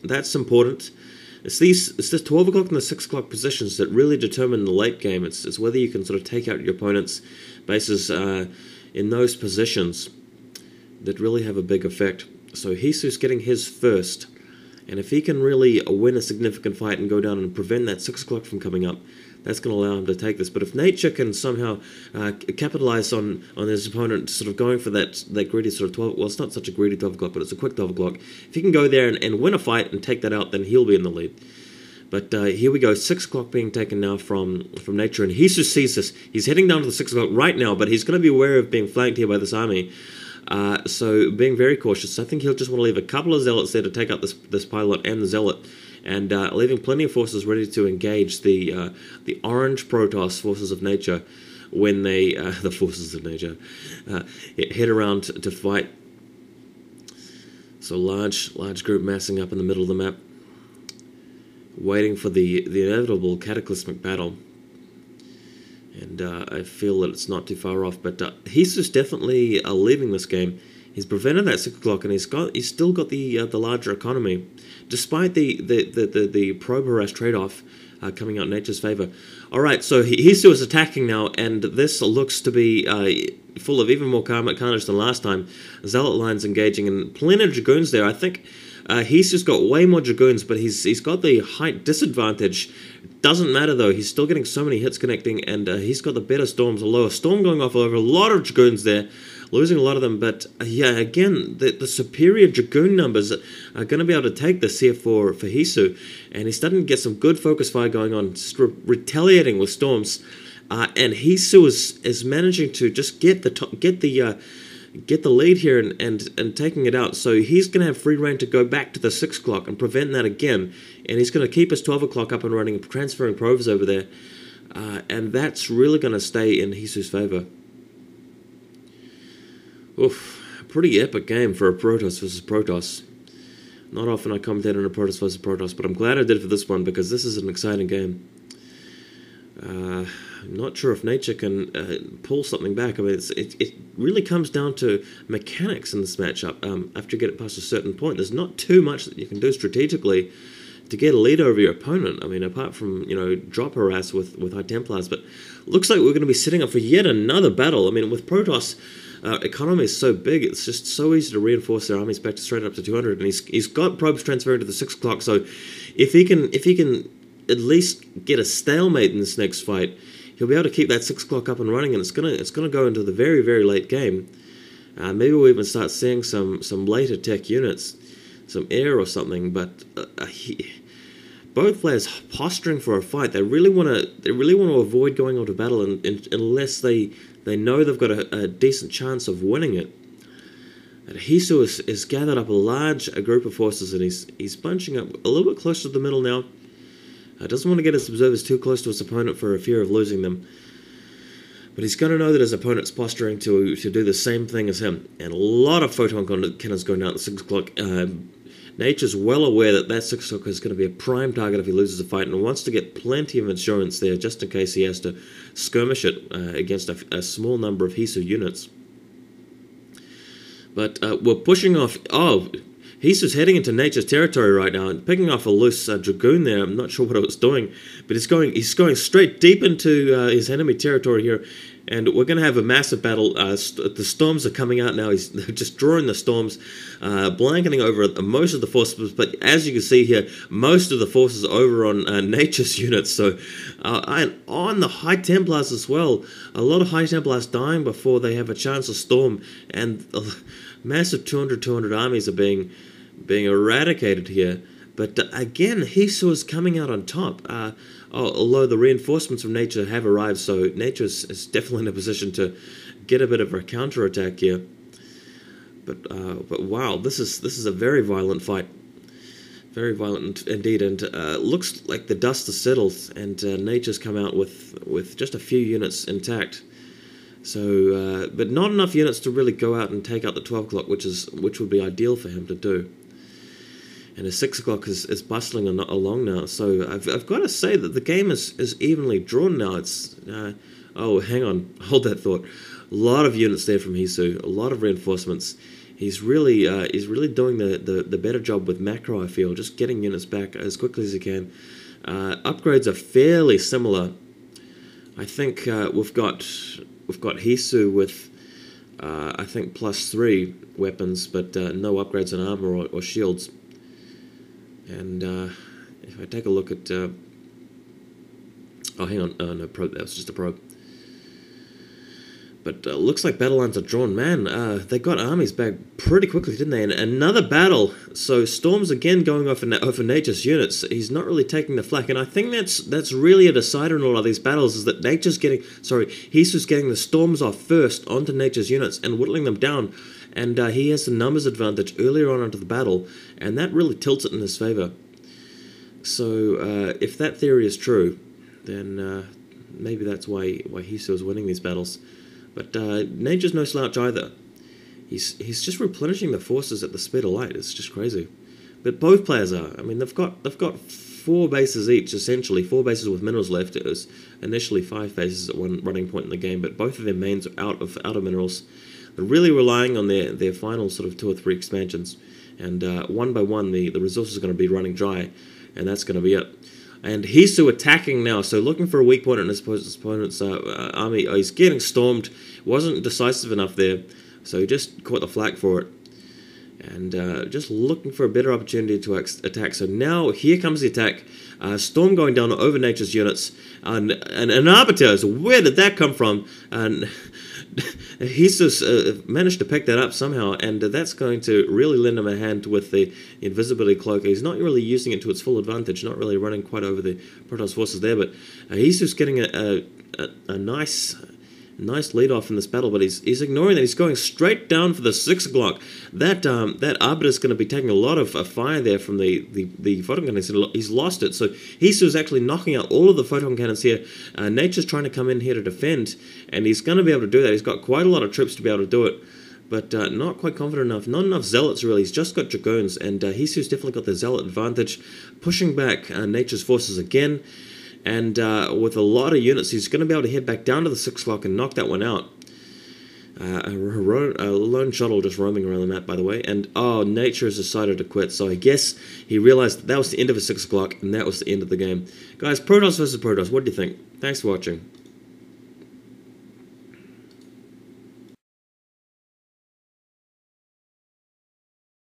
that's important. It's this 12 o'clock and the 6 o'clock positions that really determine the late game. It's whether you can sort of take out your opponent's bases in those positions that really have a big effect. So Heesu's getting his first, and if he can really win a significant fight and go down and prevent that 6 o'clock from coming up, that's going to allow him to take this. But if Nature can somehow capitalize on his opponent sort of going for that greedy sort of 12, well, it's not such a greedy 12 o'clock, but it's a quick 12 o'clock. If he can go there and win a fight and take that out, then he'll be in the lead. But here we go, 6 o'clock being taken now from Nature, and Heesu sees this. He's heading down to the 6 o'clock right now, but he's going to be aware of being flanked here by this army. So being very cautious. I think he'll just want to leave a couple of zealots there to take out this pilot and the zealot, and leaving plenty of forces ready to engage the orange Protoss forces of Nature when they the forces of Nature head around to fight. So large group massing up in the middle of the map, waiting for the inevitable cataclysmic battle. And I feel that it's not too far off, but he's just definitely leaving this game. He's prevented that 6 o'clock, and he's still got the larger economy, despite the pro-harass trade-off coming out in Nature's favor. All right, so Heesu is attacking now, and this looks to be full of even more carnage than last time. Zealot lines engaging, and plenty of dragoons there. I think Heesu's got way more dragoons, but he's got the height disadvantage. Doesn't matter though, he's still getting so many hits connecting, and he's got the better storms. A lower storm going off over a lot of dragoons there, losing a lot of them. But yeah, again, the superior dragoon numbers are going to be able to take this here for Heesu, and he's starting to get some good focus fire going on, just retaliating with storms. And Heesu is managing to just get the lead here and taking it out. So he's going to have free reign to go back to the 6 o'clock and prevent that again. And he's going to keep his 12 o'clock up and running, transferring probes over there. And that's really going to stay in Heesu's favor. Oof, pretty epic game for a Protoss versus Protoss. Not often I commentate on a Protoss versus Protoss, but I'm glad I did for this one because this is an exciting game. I'm not sure if Nature can pull something back. I mean, it really comes down to mechanics in this matchup. After you get it past a certain point, there's not too much that you can do strategically to get a lead over your opponent. I mean, apart from, drop harass with High Templars. But looks like we're going to be setting up for yet another battle. I mean, with Protoss, economy is so big, it's just so easy to reinforce their armies back to straight up to 200. And he's got probes transferring to the 6 o'clock. So if he can at least get a stalemate in this next fight, he'll be able to keep that 6 o'clock up and running, and it's gonna go into the very, very late game. Maybe we'll even start seeing some later tech units, some air or something. But both players posturing for a fight. They really want to avoid going on to battle unless they know they've got a decent chance of winning it. And Heesu is gathered up a group of forces, and he's bunching up a little bit closer to the middle now. Doesn't want to get his observers too close to his opponent for a fear of losing them. But he's going to know that his opponent's posturing to do the same thing as him. And a lot of photon cannons going down at 6 o'clock. Nature's well aware that 6 o'clock is going to be a prime target if he loses a fight, and wants to get plenty of insurance there just in case he has to skirmish it against a small number of Heesu units. But we're pushing off... Oh, Heesu's heading into Nature's territory right now and picking off a loose dragoon there. I'm not sure what it was doing, but he's going straight deep into his enemy territory here, and we're going to have a massive battle. The storms are coming out now. They're just drawing the storms, blanketing over most of the forces. But as you can see here, most of the forces are over on Nature's units. So, and on the High Templars as well, a lot of High Templars dying before they have a chance to storm, and massive 200 armies are being eradicated here. But again, Heesu is coming out on top. Although the reinforcements from Nature have arrived, so Nature is definitely in a position to get a bit of a counterattack here. But wow, this is a very violent fight, very violent indeed. And looks like the dust has settled, and Nature's come out with just a few units intact. So, but not enough units to really go out and take out the 12 o'clock, which would be ideal for him to do. And his 6 o'clock is bustling along now. So I've got to say that the game is evenly drawn now. It's oh, hang on, hold that thought. A lot of units there from Heesu, a lot of reinforcements, He's really doing the better job with macro, I feel, just getting units back as quickly as he can. Upgrades are fairly similar. I think we've got Heesu with I think +3 weapons, but no upgrades on armor or shields. And if I take a look at oh, hang on, no, probe. That was just a probe. But looks like battle lines are drawn. Man, they got armies back pretty quickly, didn't they? And another battle. So Storm's again going over Nature's units. He's not really taking the flak, and I think that's really a decider in all of these battles, is that Heesu's getting the Storms off first onto Nature's units and whittling them down, and he has the numbers advantage earlier on into the battle, and that really tilts it in his favor. So if that theory is true, then maybe that's why Heesu is winning these battles. But Nature's no slouch either. He's just replenishing the forces at the speed of light. It's just crazy. But both players are. I mean, they've got 4 bases each, essentially 4 bases with minerals left. It was initially 5 bases at one running point in the game, but both of their mains are out of minerals. They're really relying on their final sort of 2 or 3 expansions, and one by one the resources are going to be running dry, and that's going to be it. And Heesu attacking now, so looking for a weak point in his opponent's army. He's getting stormed, wasn't decisive enough there, so he just caught the flak for it. And just looking for a better opportunity to attack. So now, here comes the attack. Storm going down over Nature's units. And an Arbiter, so where did that come from? And Heesu managed to pick that up somehow, and that's going to really lend him a hand with the invisibility cloak. He's not really using it to its full advantage, not really running quite over the Protoss forces there, but Heesu's getting a nice lead off in this battle, but he's ignoring that. He's going straight down for the 6 o'clock. That Arbiter is going to be taking a lot of fire there from the photon cannons. He's lost it. So Heesu's actually knocking out all of the photon cannons here. Nature's trying to come in here to defend, and he's going to be able to do that. He's got quite a lot of troops to be able to do it, but not quite confident enough. Not enough zealots, really. He's just got dragoons, and Heesu's definitely got the zealot advantage, pushing back Nature's forces again. And with a lot of units, he's going to be able to head back down to the 6 o'clock and knock that one out. A lone shuttle just roaming around the map, by the way. And, Nature has decided to quit. So I guess he realized that was the end of his 6 o'clock, and that was the end of the game. Guys, Protoss versus Protoss, what do you think? Thanks for watching.